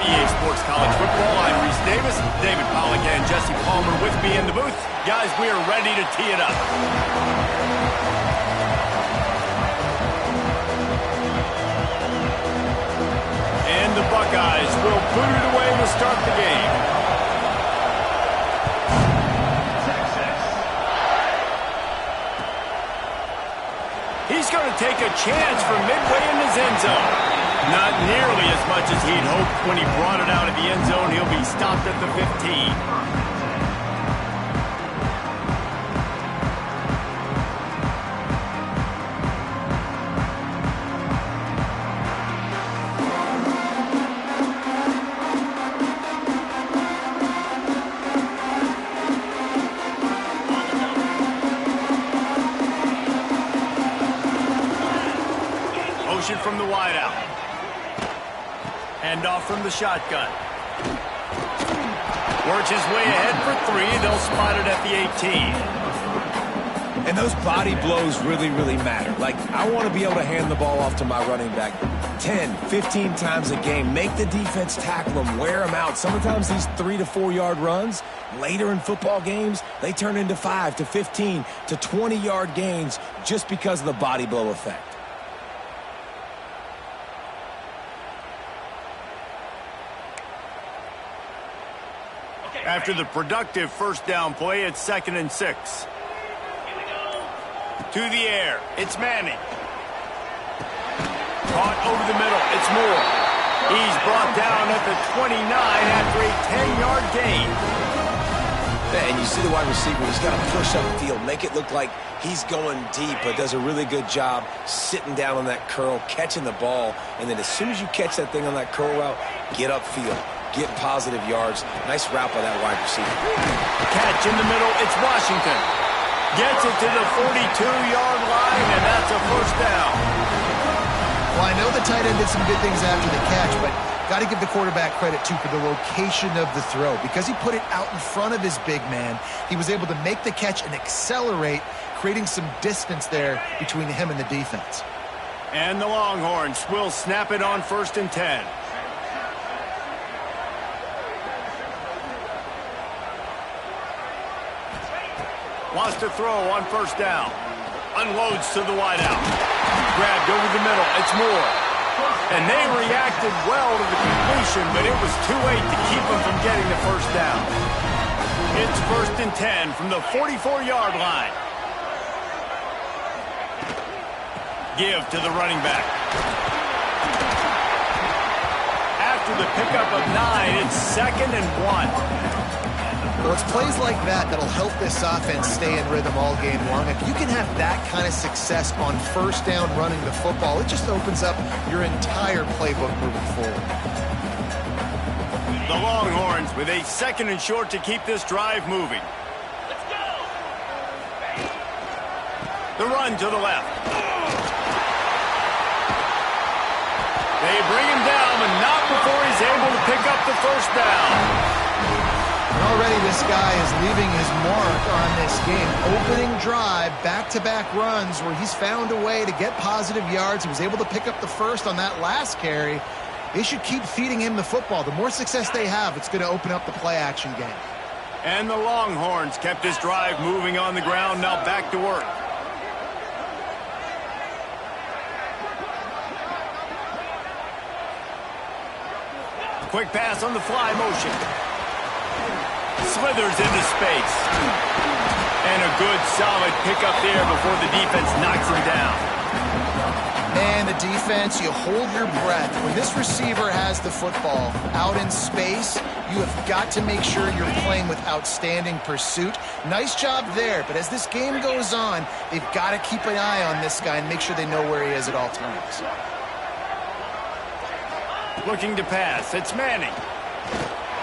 EA Sports College Football. I'm Reese Davis, David Pollack, and Jesse Palmer with me in the booth. Guys, we are ready to tee it up. And the Buckeyes will boot it away to start the game. He's going to take a chance from midway in his end zone. Not nearly as much as he'd hoped when he brought it out of the end zone. He'll be stopped at the 15. From the wideout. Hand off from the shotgun. Works his way ahead for 3. They'll spot it at the 18. And those body blows really, really matter. Like, I want to be able to hand the ball off to my running back 10, 15 times a game. Make the defense tackle them, wear them out. Sometimes these 3 to 4 yard runs, later in football games, they turn into 5 to 15 to 20 yard gains just because of the body blow effect. After the productive first down play, it's 2nd and 6. To the air, it's Manning. Caught over the middle, it's Moore. He's brought down at the 29 after a 10-yard gain. And you see the wide receiver, he's got to push up the field, make it look like he's going deep, but does a really good job sitting down on that curl, catching the ball, and then as soon as you catch that thing on that curl route, get upfield. Get positive yards. Nice route by that wide receiver. Catch in the middle. It's Washington. Gets it to the 42-yard line, and that's a first down. Well, I know the tight end did some good things after the catch, but got to give the quarterback credit, too, for the location of the throw. Because he put it out in front of his big man, he was able to make the catch and accelerate, creating some distance there between him and the defense. And the Longhorns will snap it on 1st and 10. Wants to throw on 1st down. Unloads to the wideout. Grabbed over the middle. It's Moore. And they reacted well to the completion, but it was too late to keep them from getting the first down. It's 1st and 10 from the 44-yard line. Give to the running back. After the pickup of 9, it's 2nd and 1. Well, it's plays like that that'll help this offense stay in rhythm all game long. If you can have that kind of success on 1st down running the football, it just opens up your entire playbook moving forward. The Longhorns with a 2nd and short to keep this drive moving. Let's go! The run to the left. They bring him down, but not before he's able to pick up the first down. Already this guy is leaving his mark on this game. Opening drive, back-to-back runs where he's found a way to get positive yards. He was able to pick up the first on that last carry. They should keep feeding him the football. The more success they have, it's going to open up the play-action game. And the Longhorns kept this drive moving on the ground. Now back to work. Quick pass on the fly motion. Slithers into space. And a good, solid pickup there before the defense knocks him down. Man, the defense, you hold your breath. When this receiver has the football out in space, you have got to make sure you're playing with outstanding pursuit. Nice job there, but as this game goes on, they've got to keep an eye on this guy and make sure they know where he is at all times. Looking to pass. It's Manning.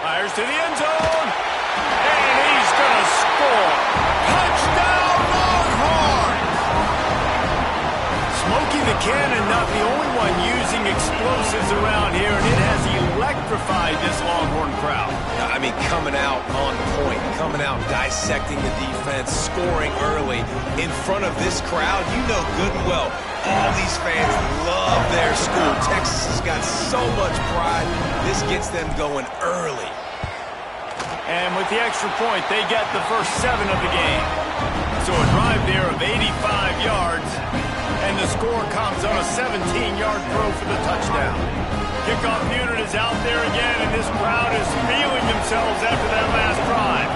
Fires to the end zone. And he's going to score. Touchdown, Longhorns! Smokey the Cannon, not the only one using explosives around here, and it has electrified this Longhorn crowd. I mean, coming out on point, coming out, dissecting the defense, scoring early in front of this crowd. You know good and well, all these fans love their school. Texas has got so much pride. This gets them going early. And with the extra point, they get the first 7 of the game. So a drive there of 85 yards, and the score comes on a 17-yard throw for the touchdown. Kickoff unit is out there again, and this crowd is feeling themselves after that last drive.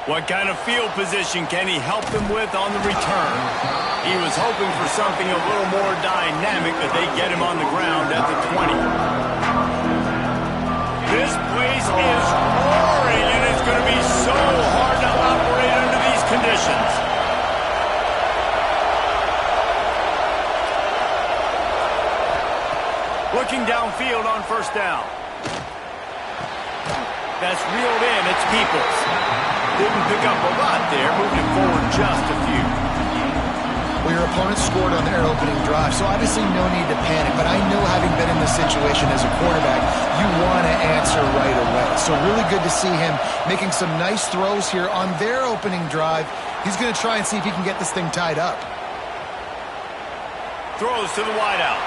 What kind of field position can he help them with on the return? He was hoping for something a little more dynamic, but they get him on the ground at the 20. This place is roaring, and it's going to be so hard to operate under these conditions. Looking downfield on first down. That's reeled in. It's Peoples. Didn't pick up a lot there, moved it forward just a few. Well, your opponent scored on their opening drive, so obviously no need to panic. But I know, having been in this situation as a quarterback, you want to answer right away. So really good to see him making some nice throws here on their opening drive. He's going to try and see if he can get this thing tied up. Throws to the wideout.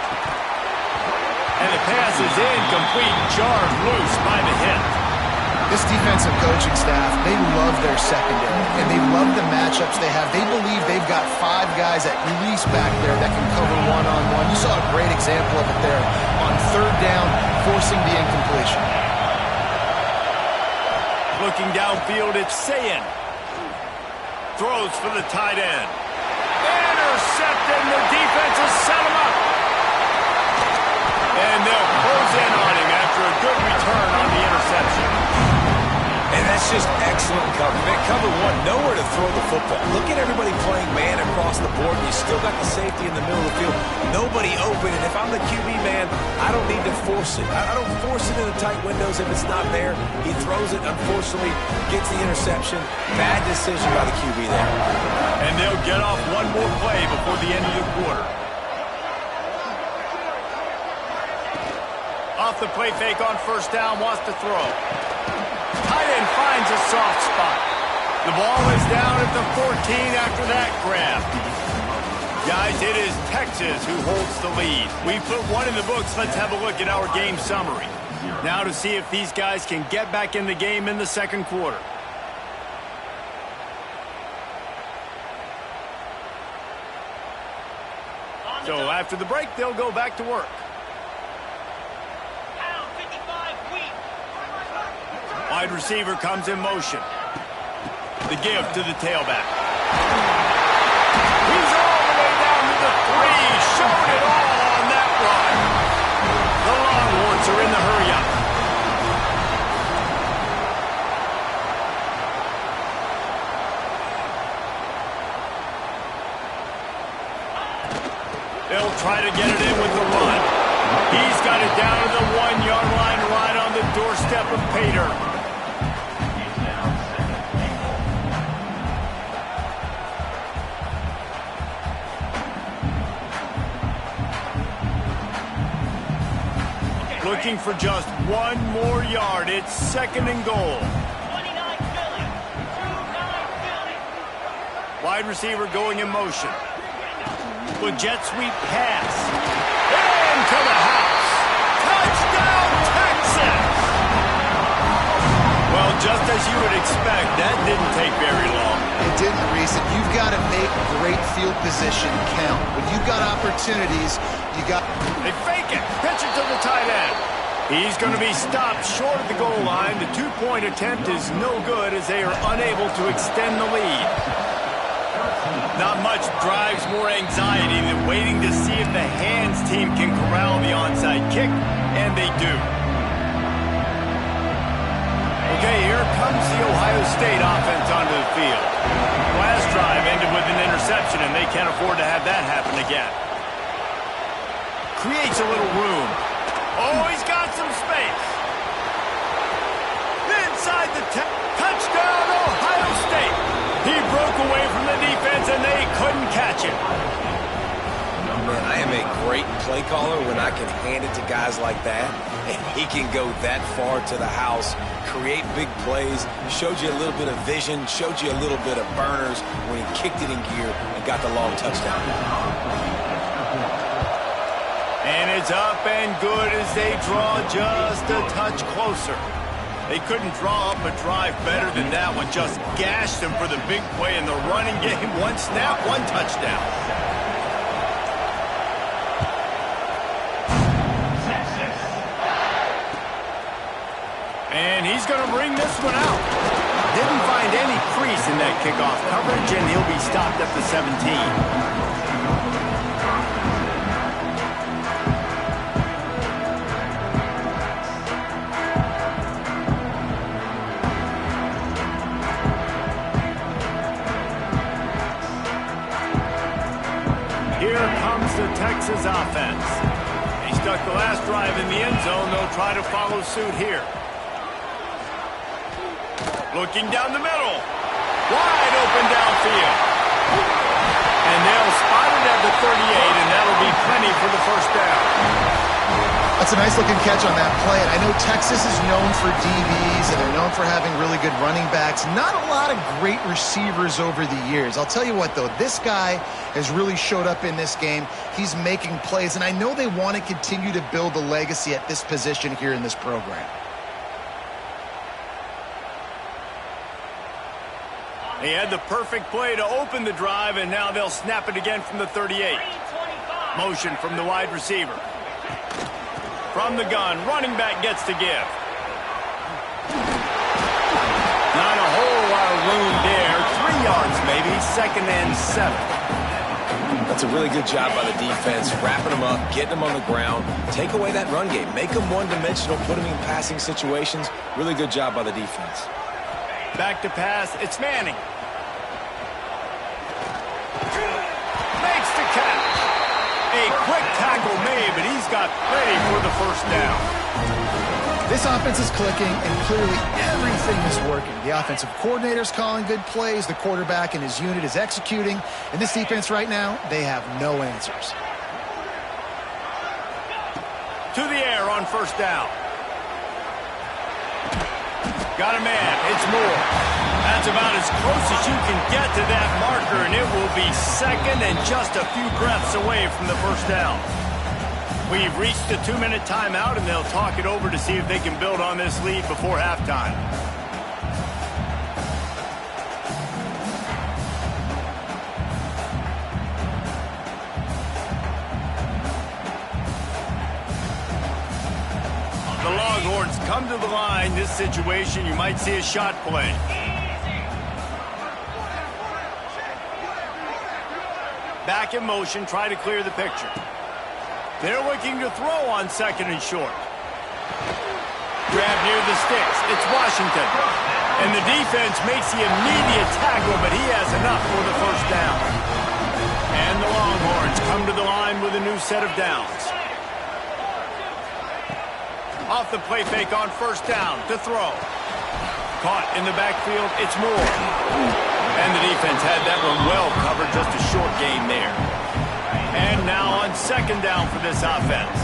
And the pass is incomplete, jarred loose by the hit. This defensive coaching staff, they love their secondary, and they love the matchups they have. They believe they've got 5 guys at least back there that can cover one-on-one. You saw a great example of it there on third down, forcing the incompletion. Looking downfield, it's Sayin. Throws for the tight end. Intercepted, the defense has set him up. And they'll close in on him after a good return on the interception. And that's just excellent cover. Man, cover 1, nowhere to throw the football. Look at everybody playing man across the board. You still got the safety in the middle of the field. Nobody open. And if I'm the QB man, I don't need to force it. I don't force it in the tight windows if it's not there. He throws it, unfortunately, gets the interception. Bad decision by the QB there. And they'll get off one more play before the end of the quarter. Off the play fake on first down, wants to throw. Tight end finds a soft spot. The ball is down at the 14 after that grab. Guys, it is Texas who holds the lead. We put one in the books. Let's have a look at our game summary. Now to see if these guys can get back in the game in the second quarter. So after the break, they'll go back to work. Wide receiver comes in motion. The give to the tailback. He's all the way down to the 3. Showed it all on that run. The Longhorns are in the hurry-up. They'll try to get it in with the run. He's got it down to the 1-yard line right on the doorstep of Pater. Looking for just 1 more yard. It's 2nd and goal. Wide receiver going in motion. With jet sweep pass. Into the house. Touchdown, Texas! Well, just as you would expect, that didn't take very long. It didn't, Reese. You've got to make great field position count. When you've got opportunities, you got... They fake it. Pitch it to the tight end. He's going to be stopped short of the goal line. The 2-point attempt is no good as they are unable to extend the lead. Not much drives more anxiety than waiting to see if the hands team can corral the onside kick, and they do. Okay, here comes the Ohio State offense onto the field. Last drive ended with an interception, and they can't afford to have that happen again. Creates a little room. Oh, he's got some space. Inside the touchdown, Ohio State. He broke away from the defense, and they couldn't great play caller when I can hand it to guys like that, and he can go that far to the house, create big plays, showed you a little bit of vision, showed you a little bit of burners when he kicked it in gear and got the long touchdown. And it's up and good as they draw just a touch closer. They couldn't draw up a drive better than that one. Just gashed them for the big play in the running game. One snap, one touchdown. And he's going to bring this one out. Didn't find any crease in that kickoff coverage, and he'll be stopped at the 17. The Texas offense. They stuck the last drive in the end zone. They'll try to follow suit here. Looking down the middle. Wide open downfield. And they'll spot it at the 38, and that'll be plenty for the first down. That's a nice-looking catch on that play. And I know Texas is known for DBs, and they're known for having really good running backs. Not a lot of great receivers over the years. I'll tell you what, though, this guy has really showed up in this game. He's making plays, and I know they want to continue to build a legacy at this position here in this program. They had the perfect play to open the drive, and now they'll snap it again from the 38. Motion from the wide receiver. From the gun, running back gets to give. Not a whole lot of room there. 3 yards maybe, 2nd and 7. That's a really good job by the defense, wrapping them up, getting them on the ground, take away that run game, make them one-dimensional, put them in passing situations. Really good job by the defense. Back to pass, it's Manning. Makes the catch. A quick tackle made, but he's got plenty for the first down. This offense is clicking, and clearly everything is working. The offensive coordinator's calling good plays, the quarterback and his unit is executing, and this defense right now, they have no answers. To the air on first down. Got a man, it's Moore. That's about as close as you can get to that marker, and it will be 2nd and just a few breaths away from the first down. We've reached the 2-minute timeout, and they'll talk it over to see if they can build on this lead before halftime. The Longhorns come to the line. This situation, you might see a shot play. Back in motion, try to clear the picture. They're looking to throw on 2nd and short. Grab near the sticks. It's Washington. And the defense makes the immediate tackle, but he has enough for the first down. And the Longhorns come to the line with a new set of downs. Off the play fake on first down to throw. Caught in the backfield, it's Moore. And the defense had that one well covered, just a short gain there. And now on 2nd down for this offense.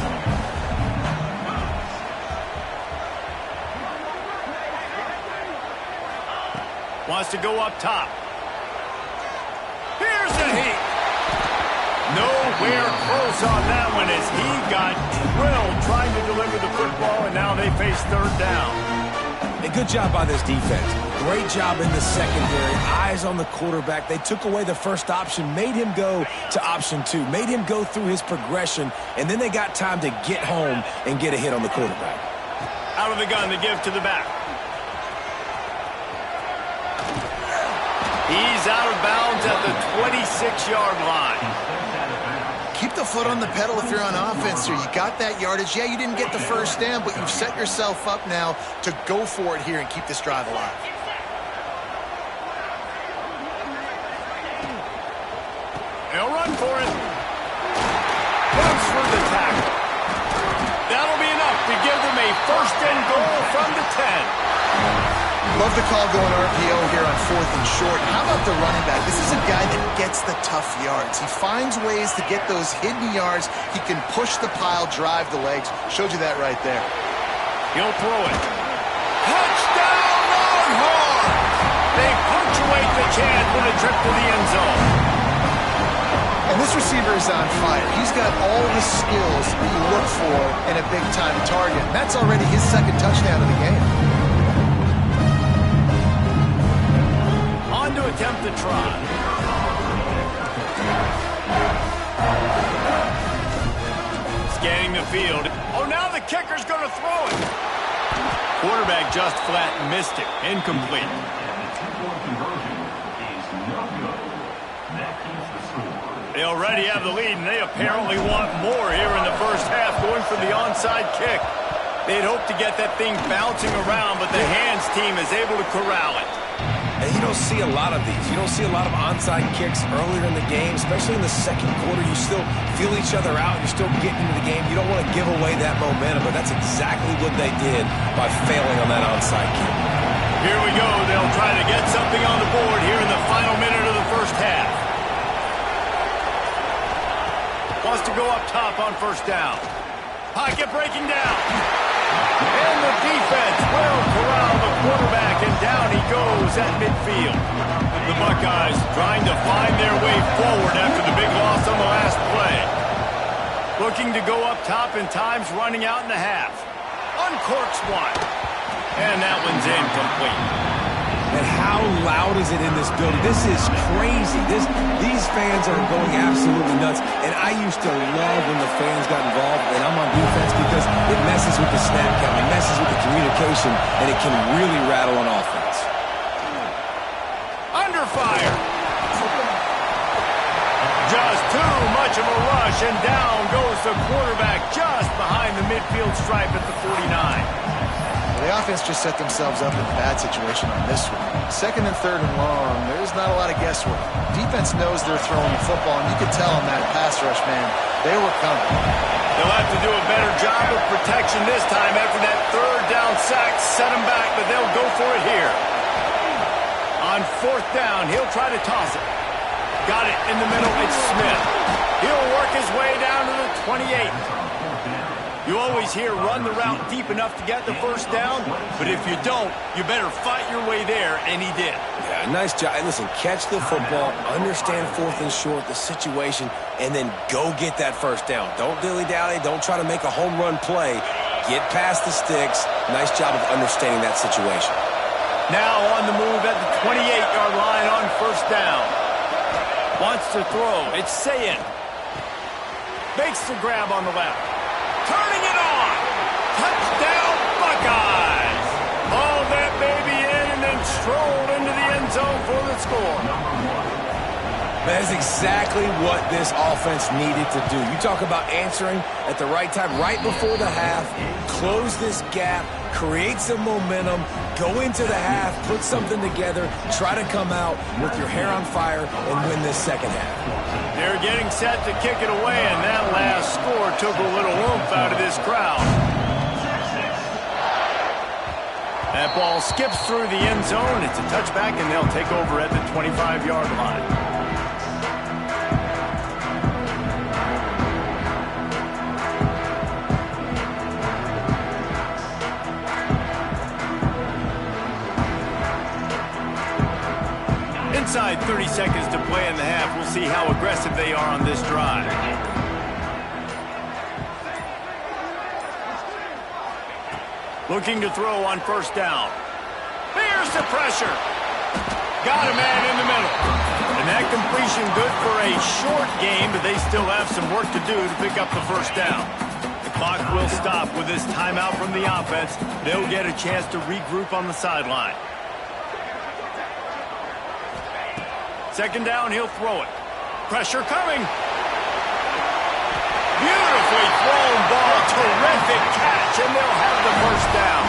Wants to go up top. Here's the heat. Nowhere close on that one as he got drilled trying to deliver the football, and now they face 3rd down. A good job by this defense. Great job in the secondary. Eyes on the quarterback. They took away the first option, made him go to option 2, made him go through his progression, and then they got time to get home and get a hit on the quarterback. Out of the gun to give to the back. He's out of bounds at the 26-yard line. Keep the foot on the pedal if you're on offense here. You got that yardage. Yeah, you didn't get the first down, but you've set yourself up now to go for it here and keep this drive alive. They'll run for it. Runs for the tackle. That'll be enough to give them a 1st and goal from the 10. Love the call going RPO here on 4th and short. How about the running back? This is a guy that gets the tough yards. He finds ways to get those hidden yards. He can push the pile, drive the legs. Showed you that right there. He'll throw it. Touchdown, Longhorns! They punctuate the chance with a trip to the end zone. And this receiver is on fire. He's got all the skills you look for in a big-time target. And that's already his 2nd touchdown of the game. On to attempt the try. Scanning the field. Oh, now the kicker's going to throw it. Quarterback just flat missed it. Incomplete. They already have the lead, and they apparently want more here in the first half, going for the onside kick. They'd hope to get that thing bouncing around, but the hands team is able to corral it. And you don't see a lot of these. You don't see a lot of onside kicks earlier in the game, especially in the 2nd quarter. You still feel each other out. You're still getting into the game. You don't want to give away that momentum, but that's exactly what they did by failing on that onside kick. Here we go. They'll try to get something on the board here in the final minute of the first half. Wants to go up top on first down. Pocket breaking down. And the defense will corral the quarterback, and down he goes at midfield. The Buckeyes trying to find their way forward after the big loss on the last play. Looking to go up top, and time's running out in the half. Uncorks one. And that one's incomplete. And how loud is it in this building? This is crazy. These fans are going absolutely nuts. And I used to love when the fans got involved and I'm on defense because it messes with the snap count. It messes with the communication, and it can really rattle on offense. Under fire. Just too much of a rush, and down goes the quarterback just behind the midfield stripe at the 49. The offense just set themselves up in a bad situation on this one. 2nd and 3rd and long, there's not a lot of guesswork. Defense knows they're throwing the football, and you could tell on that pass rush, man, they were coming. They'll have to do a better job of protection this time after that 3rd down sack set them back, but they'll go for it here. On 4th down, he'll try to toss it. Got it in the middle, it's Smith. He'll work his way down to the 28. You always hear run the route deep enough to get the first down, but if you don't, you better fight your way there, and he did. Yeah, nice job. And listen, catch the football, understand 4th and short, the situation, and then go get that first down. Don't dilly-dally. Don't try to make a home run play. Get past the sticks. Nice job of understanding that situation. Now on the move at the 28-yard line on first down. Wants to throw. It's Sayin. Makes the grab on the left. Turning it on. Touchdown, Buckeyes. Hauled that baby in and then strolled into the end zone for the score. That is exactly what this offense needed to do. You talk about answering at the right time, right before the half, close this gap, create some momentum, go into the half, put something together, try to come out with your hair on fire and win this 2nd half. They're getting set to kick it away, and that last score took a little oomph out of this crowd. That ball skips through the end zone. It's a touchback, and they'll take over at the 25-yard line. Inside 30 seconds to play in the half. We'll see how aggressive they are on this drive. Looking to throw on first down. Here's the pressure. Got a man in the middle. And that completion good for a short game, but they still have some work to do to pick up the first down. The clock will stop with this timeout from the offense. They'll get a chance to regroup on the sideline. 2nd down, he'll throw it. Pressure coming. Beautifully thrown ball. Terrific catch, and they'll have the first down.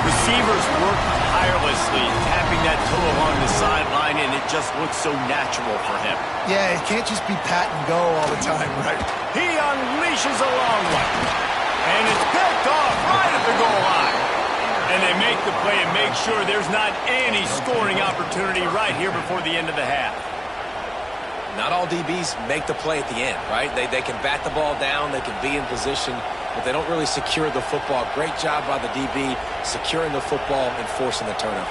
Receivers work tirelessly, tapping that toe along the sideline, and it just looks so natural for him. Yeah, it can't just be pat and go all the time, right? He unleashes a long one. And it's picked off right at the goal line. And they make the play and make sure there's not any scoring opportunity right here before the end of the half. Not all DBs make the play at the end, right? They can bat the ball down, they can be in position, but they don't really secure the football. Great job by the DB securing the football and forcing the turnover.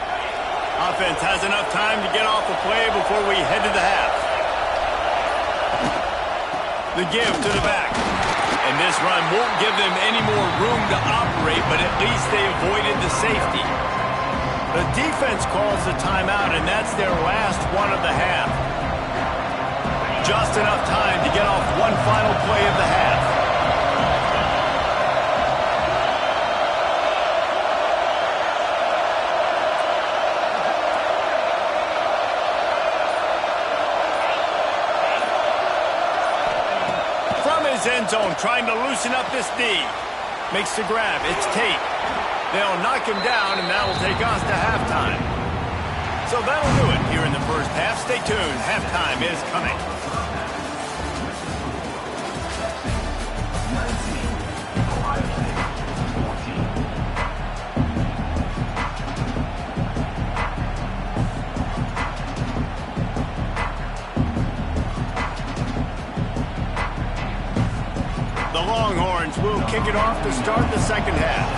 Offense has enough time to get off the play before we head to the half. The give to the back. And this run won't give them any more room to operate, but at least they avoided the safety. The defense calls the timeout, and that's their last one of the half. Just enough time to get off one final play of the half. From his end zone, trying to loosen up this D. Makes the grab. It's Tate. They'll knock him down, and that'll take us to halftime. So that'll do it here in the first half. Stay tuned. Halftime is coming. The Longhorns will kick it off to start the second half.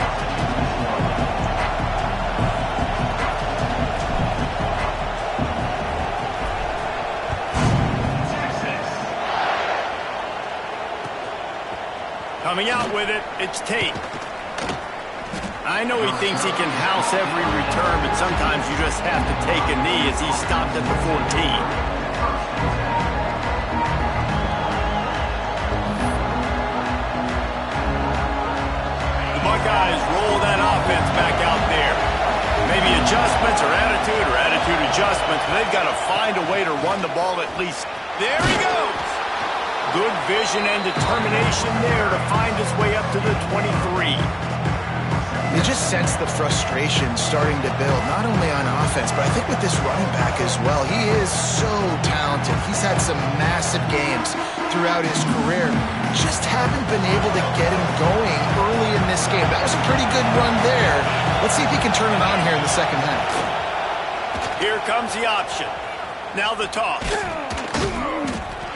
Coming out with it, it's Tate. I know he thinks he can house every return, but sometimes you just have to take a knee as he stopped at the 14. Buckeyes roll that offense back out there. Maybe adjustments or attitude adjustments, but they've got to find a way to run the ball at least. There he goes. Good vision and determination there to find his way up to the 23. You just sense the frustration starting to build, not only on offense, but I think with this running back as well. He is so talented. He's had some massive games throughout his career. Just haven't been able to get him going early in this game. That was a pretty good run there. Let's see if he can turn it on here in the second half. Here comes the option. Now the toss.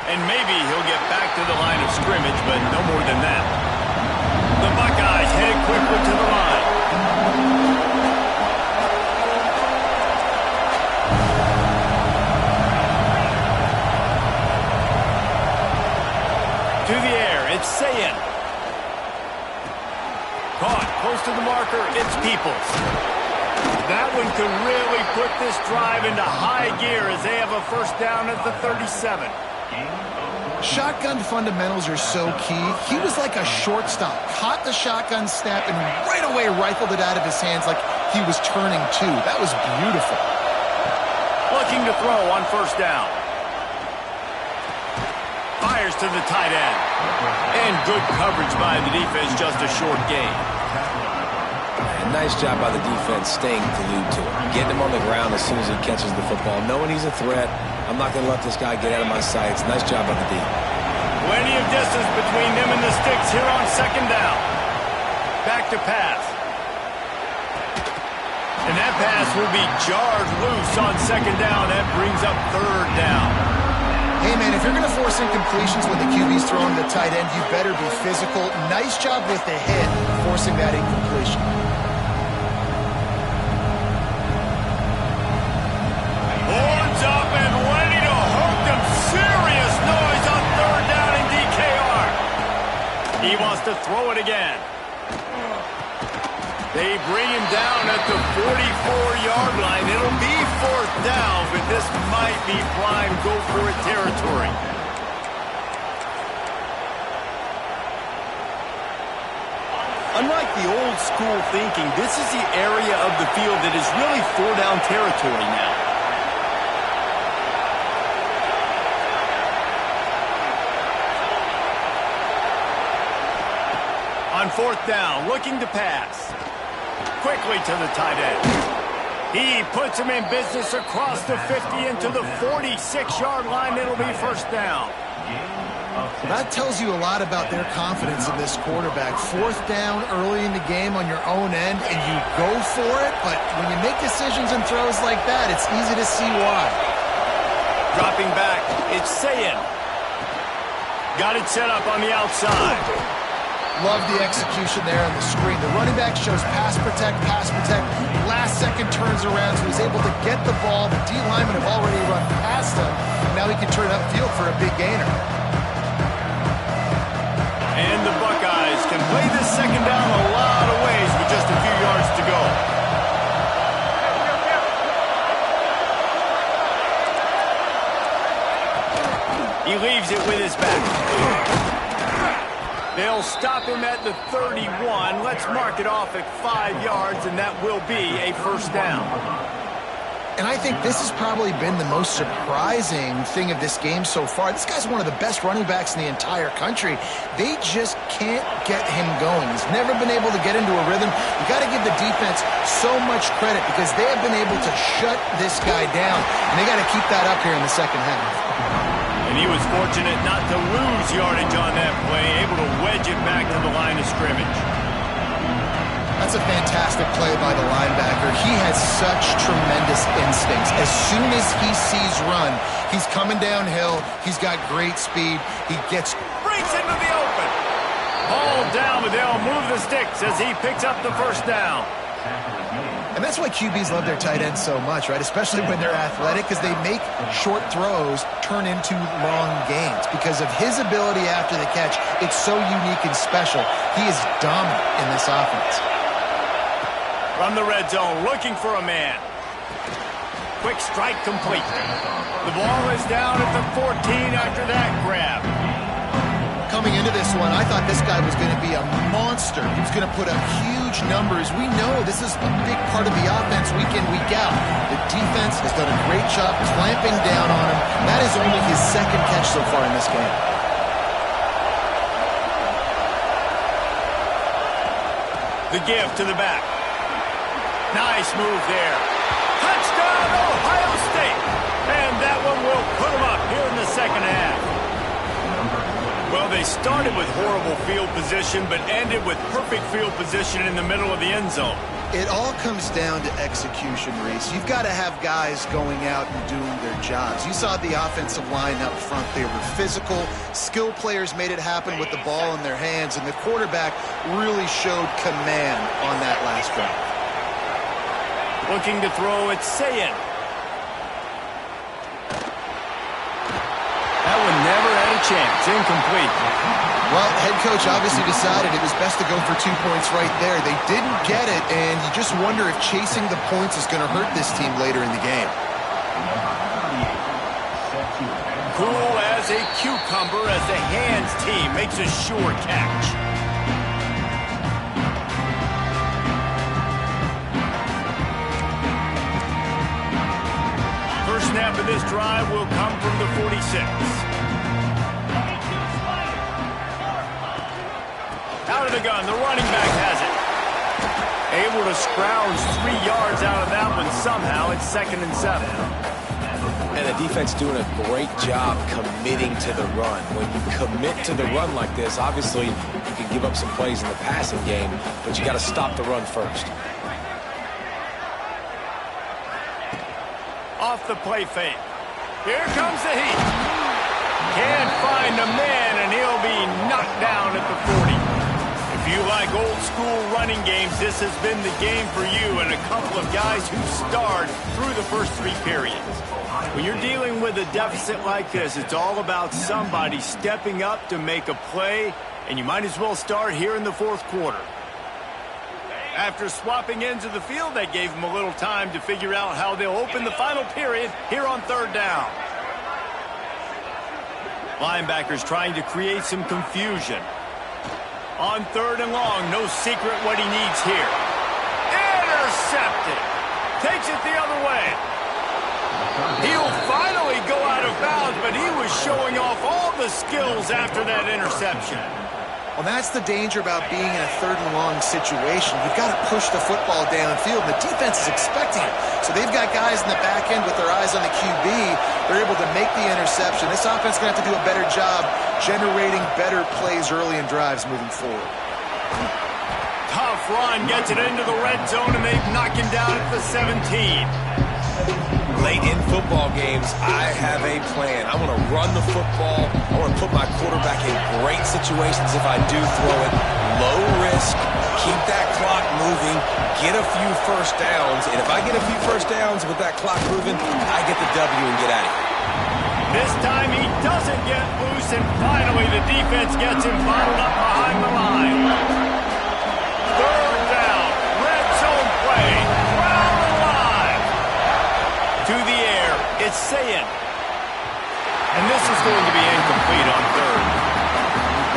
And maybe he'll get back to the line of scrimmage, but no more than that. The Buckeyes head quickly to the line. To the air, it's Sayin. Caught close to the marker, it's Peoples. That one could really put this drive into high gear as they have a first down at the 37. Shotgun fundamentals are so key. He was like a shortstop. Caught the shotgun snap and right away rifled it out of his hands like he was turning two. That was beautiful. Looking to throw on first down. Fires to the tight end. And good coverage by the defense, just a short gain. And nice job by the defense staying glued to him. Getting him on the ground as soon as he catches the football. Knowing he's a threat. I'm not going to let this guy get out of my sights. Nice job by the D. Plenty of distance between them and the sticks here on second down. Back to pass. And that pass will be jarred loose on second down. That brings up third down. Hey, man, if you're going to force incompletions when the QB's throwing the tight end, you better be physical. Nice job with the hit, forcing that incompletion. Horns up and ready to hook them. Serious noise on third down in DKR. He wants to throw it again. They bring him down at the 44-yard line. It'll be fourth down, but this might be prime go-for-it territory. Unlike the old school thinking, this is the area of the field that is really four-down territory now. On fourth down, looking to pass. Quickly to the tight end. He puts him in business across the 50 into the 46-yard line. It'll be first down. That tells you a lot about their confidence in this quarterback. 4th down early in the game on your own end, and you go for it, but when you make decisions and throws like that, it's easy to see why. Dropping back, it's Sayin. Got it set up on the outside. Love the execution there on the screen. The running back shows pass protect, pass protect. Last second turns around, so he's able to get the ball. The D linemen have already run past him. Now he can turn upfield for a big gainer. And the Buckeyes can play this second down a lot of ways with just a few yards to go. He leaves it with his back. They'll stop him at the 31. Let's mark it off at 5 yards, and that will be a first down. And I think this has probably been the most surprising thing of this game so far. This guy's one of the best running backs in the entire country. They just can't get him going. He's never been able to get into a rhythm. You got to give the defense so much credit because they have been able to shut this guy down, and they got to keep that up here in the second half. And he was fortunate not to lose yardage on that play, able to wedge it back to the line of scrimmage. That's a fantastic play by the linebacker. He has such tremendous instincts. As soon as he sees run, he's coming downhill. He's got great speed. He gets... Breaks into the open. Ball down, but they'll move the sticks as he picks up the first down. And that's why QBs love their tight ends so much, right? Especially when they're athletic, because they make short throws turn into long gains. Because of his ability after the catch, it's so unique and special. He is dominant in this offense. From the red zone, looking for a man. Quick strike complete. The ball is down at the 14 after that grab. Coming into this one, I thought this guy was going to be a monster. He was going to put up huge numbers. We know this is a big part of the offense week in, week out. The defense has done a great job clamping down on him. That is only his second catch so far in this game. The give to the back. Nice move there. Touchdown, Ohio State. And that one will put them up here in the second half. Well, they started with horrible field position, but ended with perfect field position in the middle of the end zone. It all comes down to execution, Reese. You've got to have guys going out and doing their jobs. You saw the offensive line up front. They were physical. Skill players made it happen with the ball in their hands, and the quarterback really showed command on that last drive. Looking to throw, it's Sayin. That one never had a chance. Incomplete. Well, head coach obviously decided it was best to go for 2 points right there. They didn't get it, and you just wonder if chasing the points is going to hurt this team later in the game. Cool as a cucumber as the hands team makes a sure catch. First snap of this drive will come from the 46. Out of the gun, the running back has it. Able to scrounge 3 yards out of that one somehow. It's 2nd and 7. And the defense doing a great job committing to the run. When you commit to the run like this, obviously you can give up some plays in the passing game, but you got to stop the run first. Off the play fake. Here comes the heat. Can't find a man, and he'll be knocked down at the 40. If you like old school running games, this has been the game for you and a couple of guys who starred through the first 3 periods. When you're dealing with a deficit like this, it's all about somebody stepping up to make a play, and you might as well start here in the 4th quarter. After swapping ends of the field, that gave them a little time to figure out how they'll open the final period here on 3rd down. Linebackers trying to create some confusion. On 3rd and long, no secret what he needs here. Intercepted. Takes it the other way. He'll finally go out of bounds, but he was showing off all the skills after that interception. Well, that's the danger about being in a 3rd and long situation. You've got to push the football downfield, and the defense is expecting it. So they've got guys in the back end with their eyes on the QB, They're able to make the interception. This offense is going to have to do a better job generating better plays early in drives moving forward. Tough run, gets it into the red zone, and they knock him down at the 17. Late in football games, I have a plan. I want to run the football. I want to put my quarterback in great situations if I do throw it. Low risk, keep that clock moving, get a few first downs. And if I get a few first downs with that clock moving, I get the W and get out of here. This time he doesn't get loose, and finally the defense gets him bottled up behind the line. Third down, red zone play, round the line. To the air, it's Sayin. And this is going to be incomplete on third.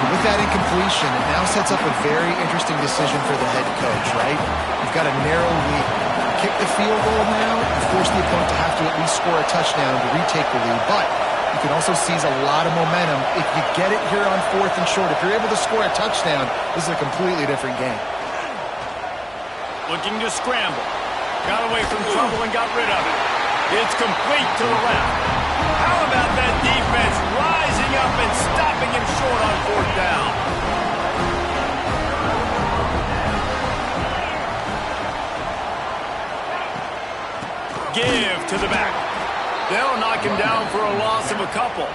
And with that incompletion, it now sets up a very interesting decision for the head coach, right? You've got a narrow lead. Kick the field goal now, you force the opponent to have to at least score a touchdown to retake the lead. But you can also seize a lot of momentum if you get it here on 4th and short. If you're able to score a touchdown, this is a completely different game. Looking to scramble. Got away from trouble and got rid of it. It's complete to the left. How about that defense rising up and stopping him short on 4th down? Give to the back. They'll knock him down for a loss of a couple.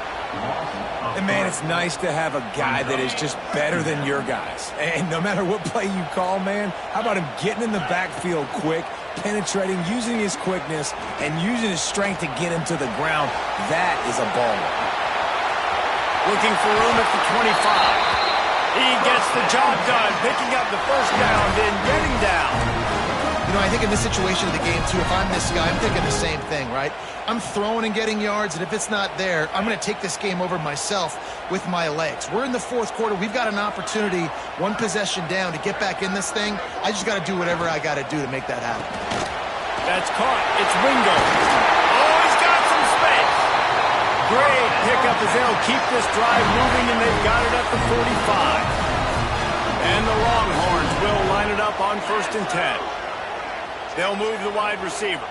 And, man, it's nice to have a guy that is just better than your guys. And no matter what play you call, man, how about him getting in the backfield quick, penetrating, using his quickness, and using his strength to get him to the ground? That is a baller. Looking for room at the 25. He gets the job done, picking up the first down, then getting down. You know, I think in this situation of the game, too, if I'm this guy, I'm thinking the same thing, right? I'm throwing and getting yards, and if it's not there, I'm going to take this game over myself with my legs. We're in the 4th quarter. We've got an opportunity, one possession down, to get back in this thing. I just got to do whatever I got to do to make that happen. That's caught. It's Wingo. Oh, he's got some space. Great pickup as they'll keep this drive moving, and they've got it at the 45. And the Longhorns will line it up on 1st and 10. They'll move the wide receiver.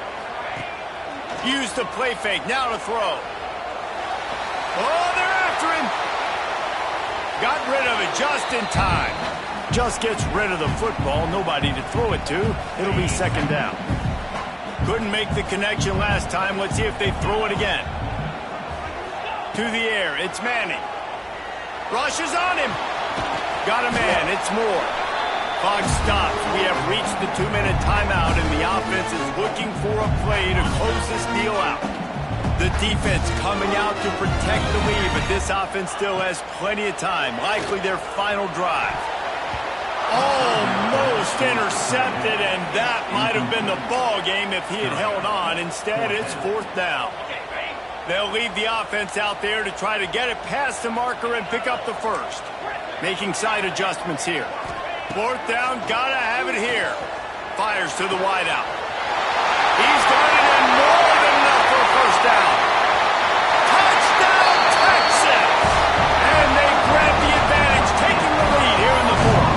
Use the play fake. Now to throw. Oh, they're after him. Got rid of it just in time. Just gets rid of the football. Nobody to throw it to. It'll be 2nd down. Couldn't make the connection last time. Let's see if they throw it again. To the air. It's Manning. Rushes on him. Got a man. It's Moore. Clock stops. We have reached the 2-minute timeout, and the offense is looking for a play to close this deal out. The defense coming out to protect the lead, but this offense still has plenty of time. Likely their final drive. Almost intercepted, and that might have been the ball game if he had held on. Instead, it's 4th down. They'll leave the offense out there to try to get it past the marker and pick up the first. Making side adjustments here. 4th down, gotta have it here. Fires to the wideout. He's got it in more than enough for a first down. Touchdown, Texas! And they grab the advantage, taking the lead here in the 4th.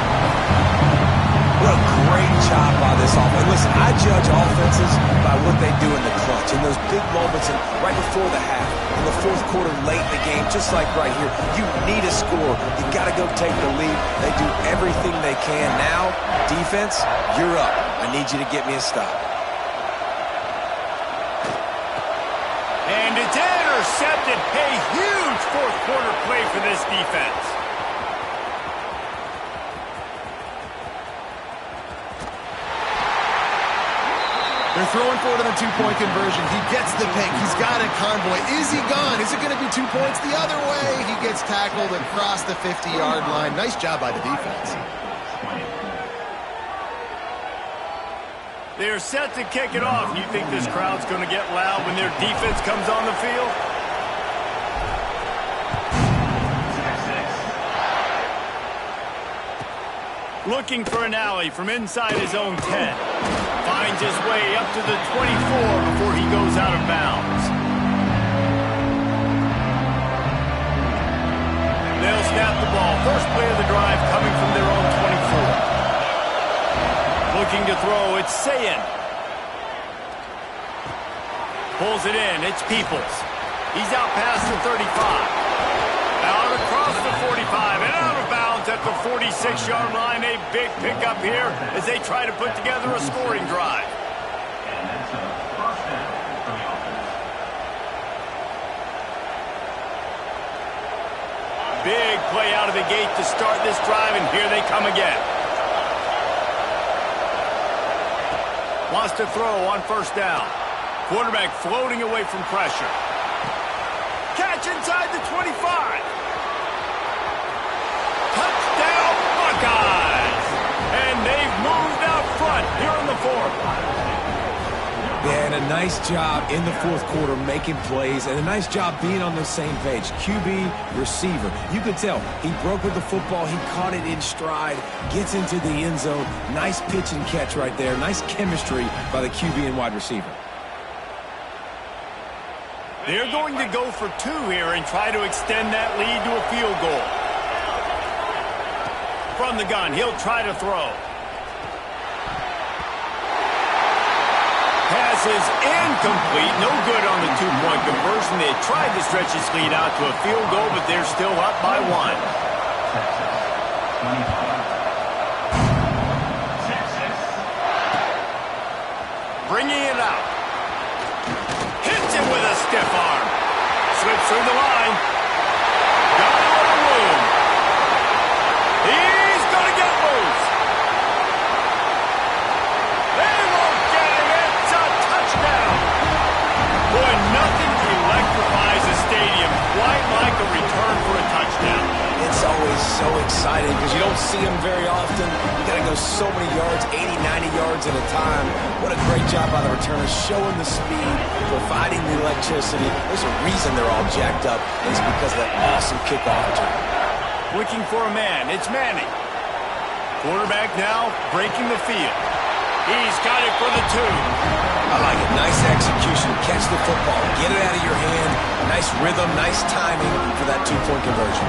What a great job by this offense. Listen, I judge offenses by what they do in the clutch, in those big moments and right before the half, in the 4th quarter, late in the game, just like right here. You need a score. You got to go take the lead. They do everything they can. Now, defense, you're up. I need you to get me a stop. And it's intercepted. A huge 4th quarter play for this defense. They're throwing forward on the 2-point conversion. He gets the pick. He's got a convoy. Is he gone? Is it going to be 2 points the other way? He gets tackled across the 50-yard line. Nice job by the defense. They're set to kick it off. You think this crowd's going to get loud when their defense comes on the field? Looking for an alley from inside his own 10. Finds his way up to the 24 before he goes out of bounds. They'll snap the ball. First play of the drive coming from their own 24. Looking to throw, it's Sayin. Pulls it in, it's Peoples. He's out past the 35. Out across the 45 and out of bounds at the 46-yard line. A big pickup here as they try to put together a scoring drive. Big play out of the gate to start this drive, and here they come again. Wants to throw on first down. Quarterback floating away from pressure. Catch inside the 25. Touchdown, Buckeyes! And they've moved out front here in the fourth. Yeah, and a nice job in the fourth quarter making plays, and a nice job being on the same page. QB, receiver. You could tell he broke with the football. He caught it in stride, gets into the end zone. Nice pitch and catch right there. Nice chemistry by the QB and wide receiver. They're going to go for two here and try to extend that lead to a field goal. From the gun, he'll try to throw. Pass is incomplete. No good on the two-point conversion. They tried to stretch this lead out to a field goal, but they're still up by one. Bringing it out. Hits it with a stiff arm. Slips through the line. Got a little room. He's going to get loose. They won't get him. It's a touchdown. Boy, nothing electrifies a stadium quite like a return for a touchdown. It's always so exciting because you don't see them very often. You got to go so many yards, 80, 90 yards at a time. What a great job by the returners, showing the speed, providing the electricity. There's a reason they're all jacked up, and it's because of that awesome kickoff return. Looking for a man. It's Manning. Quarterback now breaking the field. He's got it for the two. I like it. Nice execution. Catch the football. Get it out of your hand. Nice rhythm, nice timing for that two-point conversion.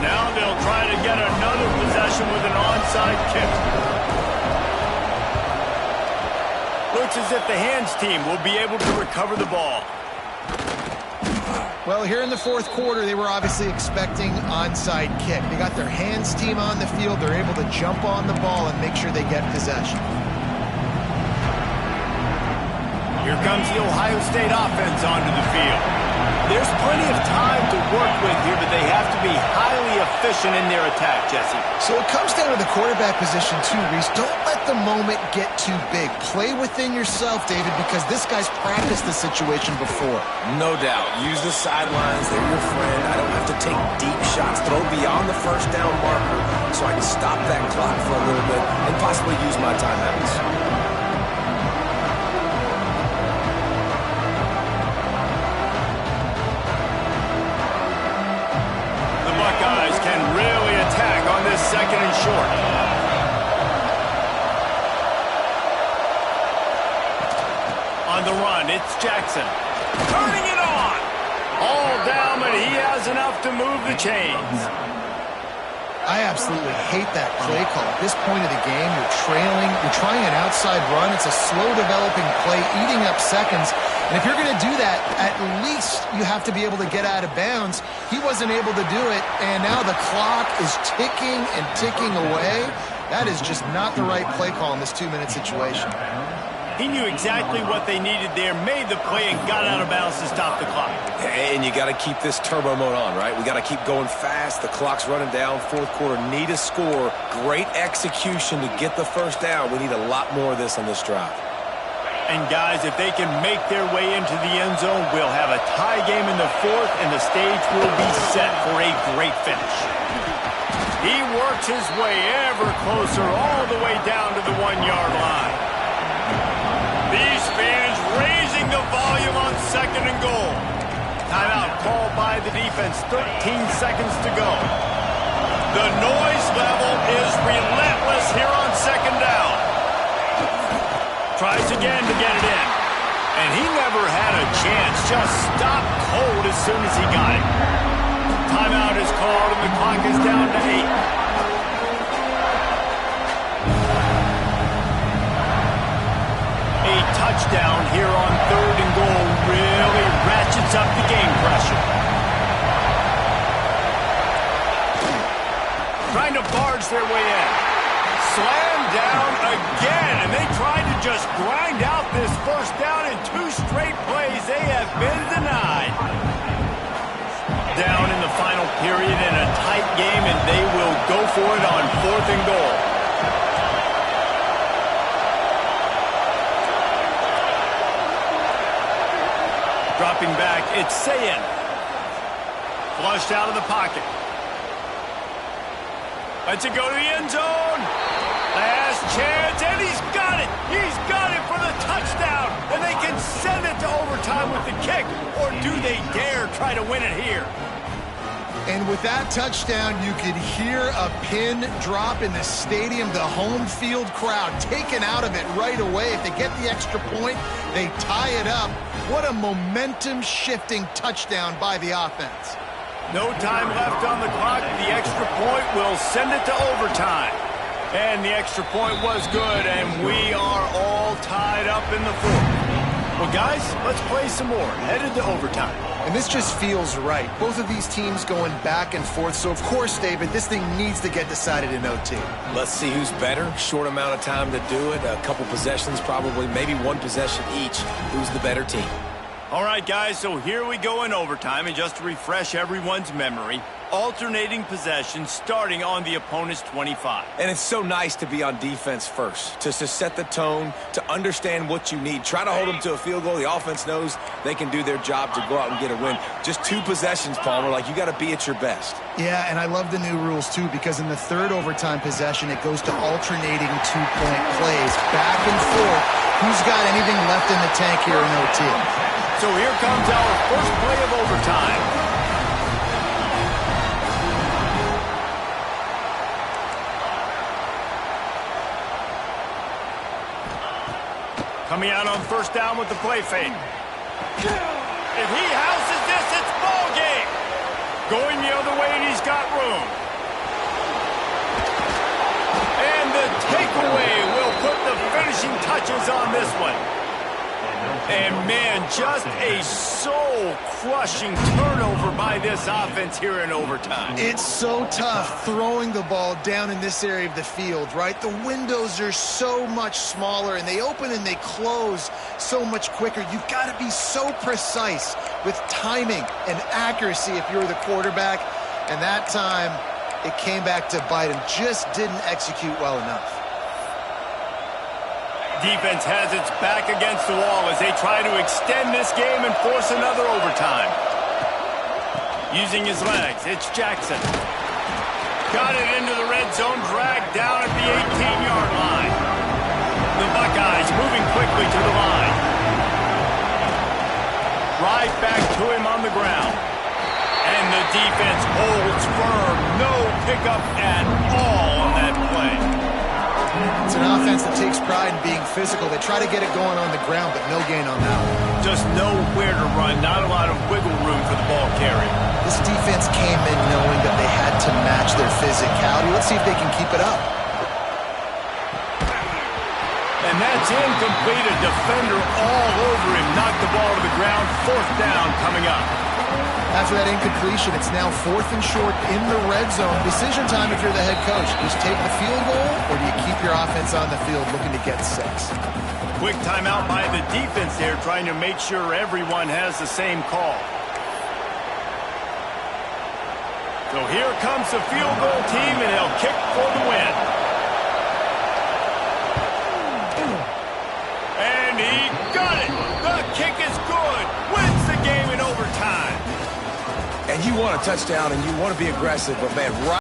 Now they'll try to get another possession with an onside kick. Looks as if the hands team will be able to recover the ball. Well, here in the fourth quarter, they were obviously expecting onside kick. They got their hands team on the field. They're able to jump on the ball and make sure they get possession. Here comes the Ohio State offense onto the field. There's plenty of time to work with here, but they have to be highly efficient in their attack, Jesse. So it comes down to the quarterback position too, Reese. Don't let the moment get too big. Play within yourself, David, because this guy's practiced the situation before. No doubt. Use the sidelines. They're your friend. I don't have to take deep shots. Throw beyond the first down marker so I can stop that clock for a little bit and possibly use my timeouts. Buckeyes can really attack on this second and short. On the run, it's Jackson. Turning it on. All down, but he has enough to move the chains. I absolutely hate that play call. At this point of the game, you're trailing, you're trying an outside run. It's a slow developing play, eating up seconds. And if you're going to do that, at least you have to be able to get out of bounds. He wasn't able to do it, and now the clock is ticking and ticking away. That is just not the right play call in this 2-minute situation. He knew exactly what they needed there, made the play, and got out of bounds to stop the clock. And you got to keep this turbo mode on, right? We got to keep going fast. The clock's running down. Fourth quarter, need a score. Great execution to get the first down. We need a lot more of this on this drive. And guys, if they can make their way into the end zone, we'll have a tie game in the fourth, and the stage will be set for a great finish. He works his way ever closer all the way down to the 1-yard line. These fans raising the volume on second and goal. Timeout called by the defense. 13 seconds to go. The noise level is relentless here on second down. Tries again to get it in. And he never had a chance. Just stopped cold as soon as he got it. Timeout is called and the clock is down to 8. A touchdown here on 3rd and goal really ratchets up the game pressure. Trying to barge their way in. Slam down again, and they tried to just grind out this first down in 2 straight plays. They have been denied. Down in the final period in a tight game, and they will go for it on 4th and goal. Dropping back, it's Sayin. Flushed out of the pocket. Lets it go to the end zone. Last chance, and he's got it. He's got it for the touchdown. And they can send it to overtime with the kick. Or do they dare try to win it here? And with that touchdown, you could hear a pin drop in the stadium. The home field crowd taken out of it right away. If they get the extra point, they tie it up. What a momentum-shifting touchdown by the offense. No time left on the clock. The extra point will send it to overtime. And the extra point was good, and we are all tied up in the 4th. Well, guys, let's play some more. Headed to overtime. And this just feels right. Both of these teams going back and forth. So, of course, David, this thing needs to get decided in OT. Let's see who's better. Short amount of time to do it. A couple possessions, probably maybe 1 possession each. Who's the better team? All right, guys, so here we go in overtime. And just to refresh everyone's memory, alternating possessions starting on the opponent's 25. And it's so nice to be on defense first, to set the tone, to understand what you need. Try to hold them to a field goal. The offense knows they can do their job to go out and get a win. Just 2 possessions, Palmer, like you got to be at your best. Yeah, and I love the new rules, too, because in the 3rd overtime possession, it goes to alternating 2-point plays, back and forth. Who's got anything left in the tank here in OT? So here comes our first play of overtime. Coming out on 1st down with the play fake. If he houses this, it's ball game. Going the other way, and he's got room. And the takeaway will put the finishing touches on this one. And, man, just a soul-crushing turnover by this offense here in overtime. It's so tough throwing the ball down in this area of the field, right? The windows are so much smaller, and they open and they close so much quicker. You've got to be so precise with timing and accuracy if you're the quarterback. And that time, it came back to bite him. Just didn't execute well enough. Defense has its back against the wall as they try to extend this game and force another overtime. Using his legs, it's Jackson. Got it into the red zone, dragged down at the 18-yard line. The Buckeyes moving quickly to the line. Right back to him on the ground. And the defense holds firm. No pickup at all on that play. It's an offense that takes pride in being physical. They try to get it going on the ground, but no gain on that one. Just nowhere to run, not a lot of wiggle room for the ball carrier. This defense came in knowing that they had to match their physicality. Let's see if they can keep it up. And that's incomplete. A defender all over him. Knocked the ball to the ground. 4th down coming up. After that incompletion, it's now 4th and short in the red zone. Decision time if you're the head coach. Just take the field goal, or do you keep your offense on the field looking to get 6? Quick timeout by the defense there, trying to make sure everyone has the same call. So here comes the field goal team, and they'll kick for the win. And he got it. The kick is good. Wins the game in overtime. And you want a touchdown, and you want to be aggressive, but, man, right